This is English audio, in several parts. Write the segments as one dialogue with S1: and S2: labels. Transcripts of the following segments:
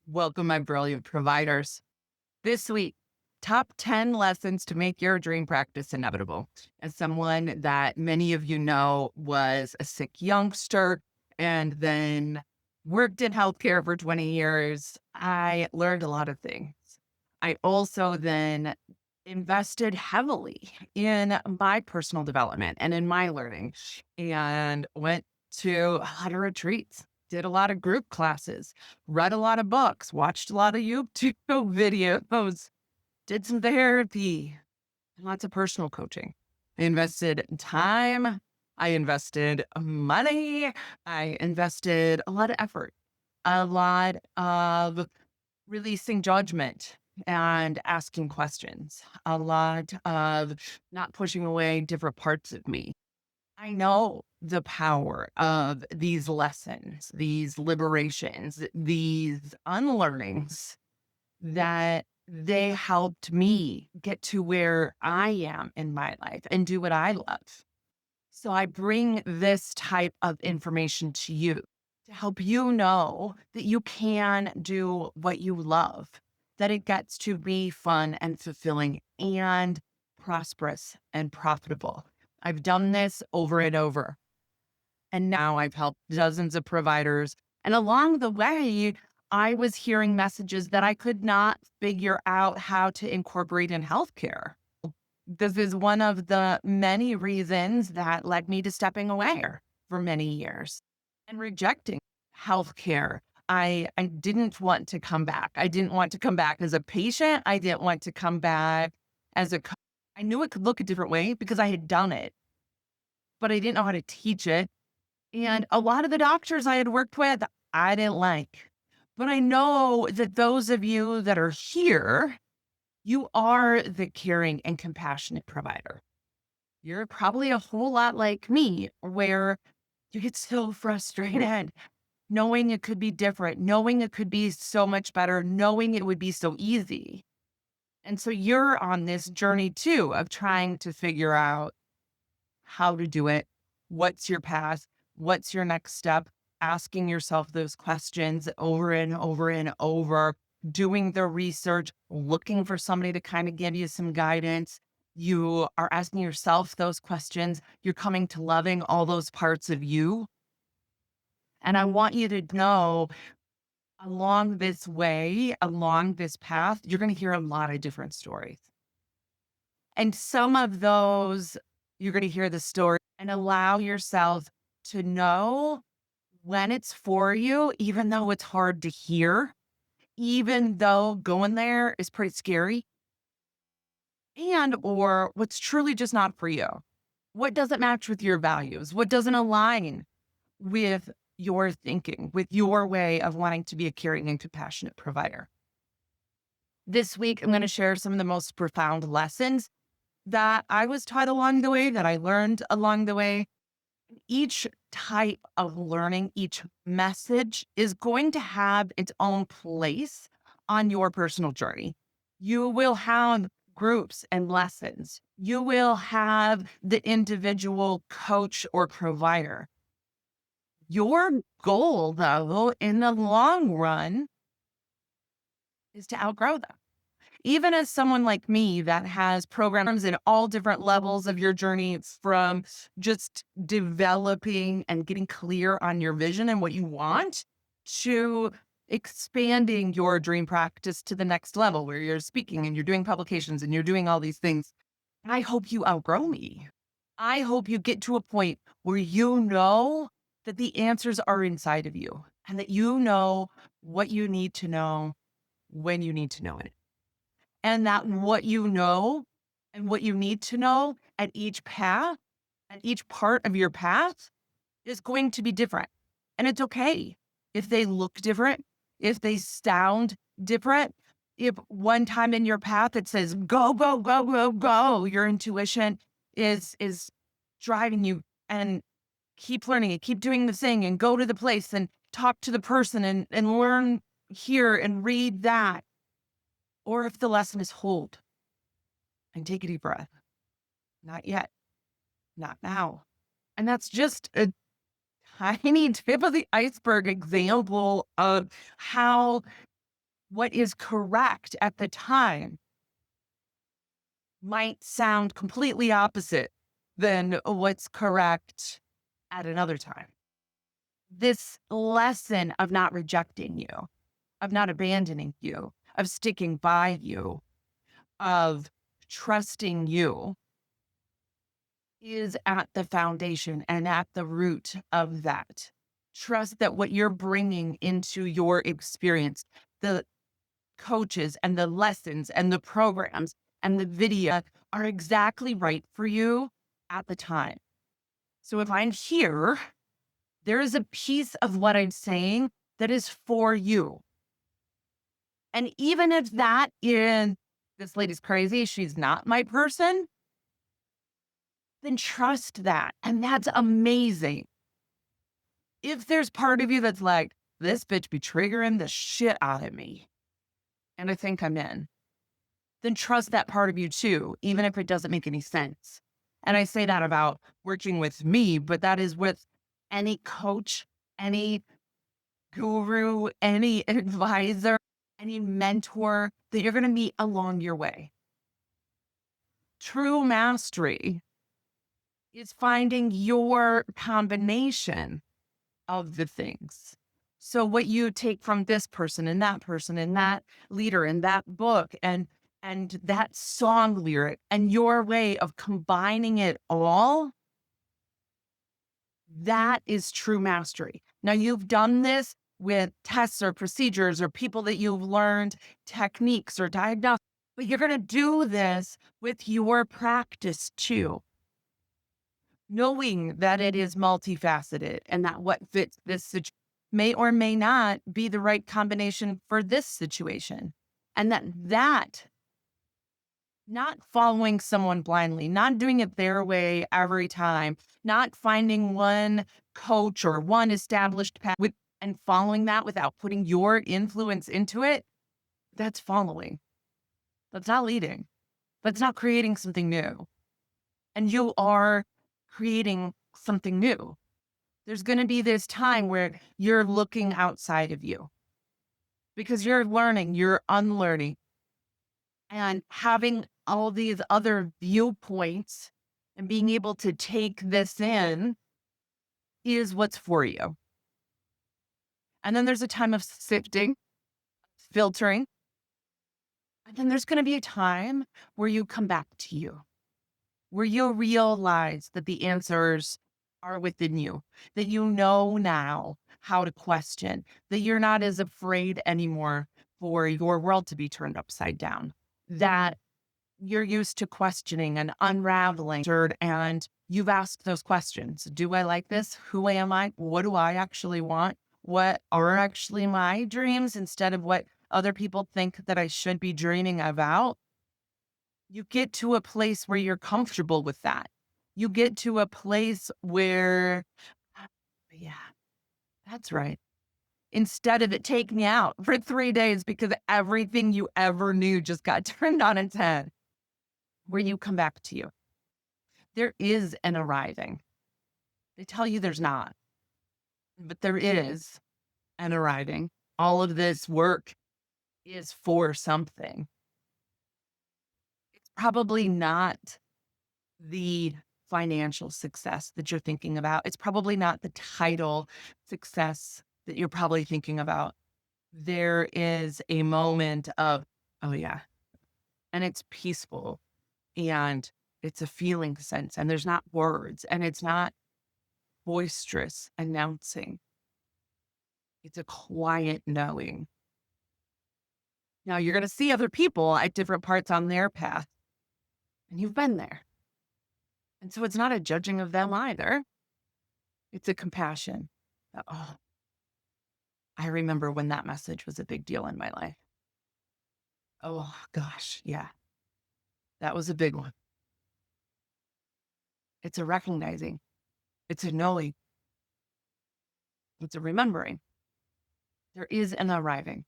S1: Welcome, my brilliant providers. This week, top 10 lessons to make your dream practice inevitable. As someone that many of you know was a sick youngster and then worked in healthcare for 20 years, I learned a lot of things. I also then invested heavily in my personal development and in my learning and went to a lot of retreats, did a lot of group classes, read a lot of books, watched a lot of YouTube videos, did some therapy, and lots of personal coaching. I invested time, I invested money, I invested a lot of effort, a lot of releasing judgment and asking questions, a lot of not pushing away different parts of me. I know the power of these lessons, these liberations, these unlearnings that they helped me get to where I am in my life and do what I love. So I bring this type of information to you to help you know that you can do what you love, that it gets to be fun and fulfilling and prosperous and profitable. I've done this over and over. And now I've helped dozens of providers. And along the way, I was hearing messages that I could not figure out how to incorporate in healthcare. This is one of the many reasons that led me to stepping away for many years and rejecting healthcare. I didn't want to come back. I didn't want to come back as a patient. I didn't want to come back as a I knew it could look a different way because I had done it, but I didn't know how to teach it. And a lot of the doctors I had worked with, I didn't like. But I know that those of you that are here, you are the caring and compassionate provider. You're probably a whole lot like me, where you get so frustrated knowing it could be different, knowing it could be so much better, knowing it would be so easy. And so you're on this journey too of trying to figure out how to do it. What's your path? What's your next step? Asking yourself those questions over and over and over, doing the research, looking for somebody to kind of give you some guidance. You are asking yourself those questions. You're coming to loving all those parts of you. And I want you to know along this way, along this path, you're going to hear a lot of different stories. And some of those, you're going to hear the story and allow yourself to know when it's for you, even though it's hard to hear, even though going there is pretty scary, and or what's truly just not for you. What doesn't match with your values? What doesn't align with your thinking, with your way of wanting to be a caring and compassionate provider? This week, I'm going to share some of the most profound lessons that I was taught along the way, that I learned along the way. Each type of learning, each message is going to have its own place on your personal journey. You will have groups and lessons. You will have the individual coach or provider. Your goal, though, in the long run, is to outgrow them. Even as someone like me that has programs in all different levels of your journey, from just developing and getting clear on your vision and what you want, to expanding your dream practice to the next level where you're speaking and you're doing publications and you're doing all these things. I hope you outgrow me. I hope you get to a point where you know that the answers are inside of you and that you know what you need to know when you need to know it. And that what you know and what you need to know at each path, at each part of your path, is going to be different. And it's okay if they look different, if they sound different. If one time in your path it says go, go, go, go, go, your intuition is driving you, and keep learning and keep doing the thing and go to the place and talk to the person and learn here and read that. Or if the lesson is hold and take a deep breath. Not yet. Not now. And that's just a tiny tip of the iceberg example of how What is correct at the time might sound completely opposite than what's correct at another time. This lesson of not rejecting you, of not abandoning you, of sticking by you, of trusting you is at the foundation and at the root of that. Trust that what you're bringing into your experience, the coaches and the lessons and the programs and the video are exactly right for you at the time. So if I'm here, there is a piece of what I'm saying that is for you. And even if that is, this lady's crazy, she's not my person, then trust that. And that's amazing. If there's part of you that's like, this bitch be triggering the shit out of me, and I think I'm in, then trust that part of you too, even if it doesn't make any sense. And I say that about working with me, but that is with any coach, any guru, any advisor, any mentor that you're going to meet along your way. True mastery is finding your combination of the things. So what you take from this person and that leader and that book and that song lyric and your way of combining it all, that is true mastery. Now you've done this with tests or procedures or people that you've learned techniques or diagnostics, but you're going to do this with your practice too, knowing that it is multifaceted and that what fits this situation may or may not be the right combination for this situation. And that not following someone blindly, not doing it their way every time, not finding one coach or one established path and following that without putting your influence into it, that's following. That's not leading. That's not creating something new. And you are creating something new. There's going to be this time where you're looking outside of you because you're learning, you're unlearning, and having all these other viewpoints and being able to take this in is what's for you. And then there's a time of sifting, filtering. And then there's going to be a time where you come back to you, where you realize that the answers are within you, that you know now how to question, that you're not as afraid anymore for your world to be turned upside down, that you're used to questioning and unraveling, and you've asked those questions. Do I like this? Who am I? What do I actually want? What are actually my dreams instead of what other people think that I should be dreaming about? You get to a place where you're comfortable with that. You get to a place where, "Ah, yeah, that's right." Instead of it taking me out for 3 days because everything you ever knew just got turned on its head, where you come back to you. There is an arriving. They tell you there's not, but there is an arriving. All of this work is for something. It's probably not the financial success that you're thinking about. It's probably not the title success that you're probably thinking about. There is a moment of, oh, yeah, and it's peaceful and it's a feeling sense and there's not words and it's not boisterous announcing. It's a quiet knowing. Now you're going to see other people at different parts on their path and you've been there. And so it's not a judging of them either. It's a compassion. Oh, I remember when that message was a big deal in my life. Oh gosh, yeah, that was a big one. It's a recognizing, it's a knowing, it's a remembering. There is an arriving.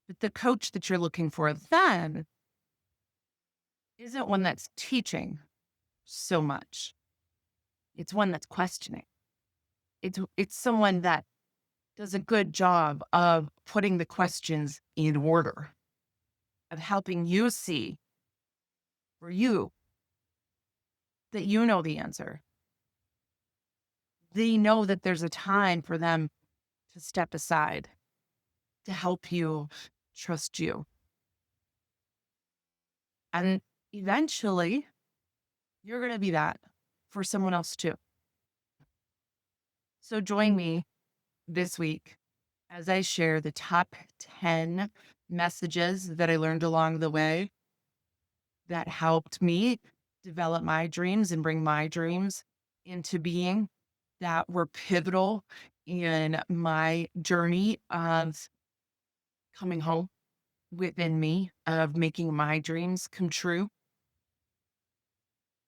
S1: But the coach that you're looking for then isn't one that's teaching so much. It's one that's questioning. It's someone that does a good job of putting the questions in order, of helping you see for you that you know the answer. They know that there's a time for them to step aside, to help you, trust you. And eventually, you're going to be that for someone else too. So join me this week as I share the top 10 messages that I learned along the way that helped me develop my dreams and bring my dreams into being, that were pivotal in my journey of coming home within me, of making my dreams come true.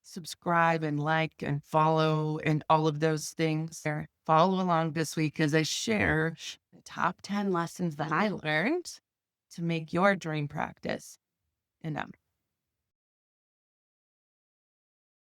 S1: Subscribe and like and follow and all of those things there. Follow along this week as I share the top 10 lessons that I learned to make your dream practice inevitable.